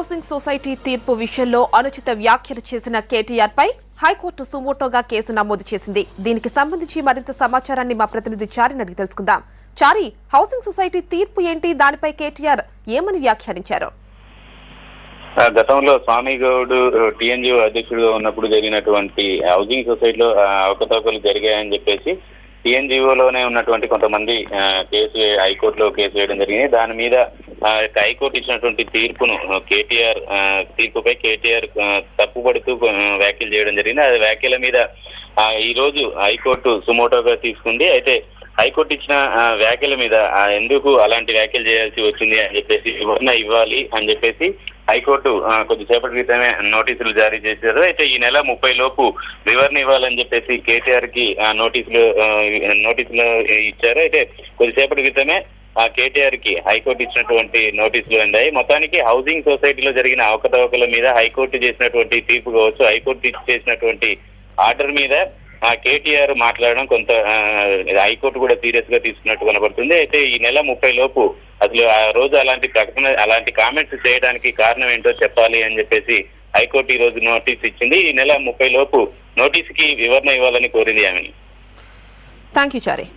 Housing society తీర్పు విషయంలో అనుచిత వ్యాఖ్యలు చేసిన కేటీఆర్ పై హైకోర్టు సుమోటోగా కేసు నమోదు చేసింది. దీనికి సంబంధించి మరింత సమాచారాన్ని మా ప్రతినిధి చారిని అడిగి తెలుసుకుందాం. చారి, హౌసింగ్ సొసైటీ తీర్పు ఏంటి, దానిపై కేటీఆర్ ఏమని వ్యాఖ్యానించారు? గతంలో స్వామిగౌడ్ టీఎన్జిఓ అధ్యక్షుడిగా ఉన్నప్పుడు జరిగినటువంటి హౌసింగ్ సొసైటీలో అవకతవకలు జరిగాయని చెప్పేసి టీఎన్జిఓలోనే ఉన్నటువంటి కొంతమంది హైకోర్టులో కేసు వేయడం జరిగింది. దాని మీద హైకోర్టు ఇచ్చినటువంటి తీర్పును తీర్పుపై కేటీఆర్ తప్పుపడుతూ వ్యాఖ్యలు చేయడం జరిగింది. ఆ వ్యాఖ్యల మీద ఈ రోజు హైకోర్టు సుమోటోగా తీసుకుంది. అయితే హైకోర్టు ఇచ్చిన వ్యాఖ్యల మీద ఎందుకు అలాంటి వ్యాఖ్యలు చేయాల్సి వచ్చింది అని చెప్పేసి వివరణ ఇవ్వాలి అని చెప్పేసి హైకోర్టు కొద్దిసేపటి క్రితమే నోటీసులు జారీ చేశారు. అయితే ఈ నెల 30 లోపు వివరణ ఇవ్వాలని చెప్పేసి కేటీఆర్ కి నోటీసులు ఇచ్చారు. అయితే కొద్దిసేపటి క్రితమే కేటీఆర్ కి హైకోర్టు ఇచ్చినటువంటి నోటీసులు అందాయి. మొత్తానికి హౌసింగ్ సొసైటీలో జరిగిన అవకతవకల మీద హైకోర్టు చేసినటువంటి తీర్పు కావచ్చు, హైకోర్టు చేసినటువంటి ఆర్డర్ మీద కేటీఆర్ మాట్లాడడం కొంత హైకోర్టు కూడా సీరియస్ గా తీసుకున్నట్టు కనబడుతుంది. అయితే ఈ నెల 30 లోపు అసలు ఆ రోజు అలాంటి కామెంట్స్ చేయడానికి కారణం ఏంటో చెప్పాలి అని చెప్పేసి హైకోర్టు ఈ రోజు నోటీస్ ఇచ్చింది. ఈ నెల 30 లోపు నోటీసుకి వివరణ ఇవ్వాలని కోరింది ఆమెని. Thank you Chari.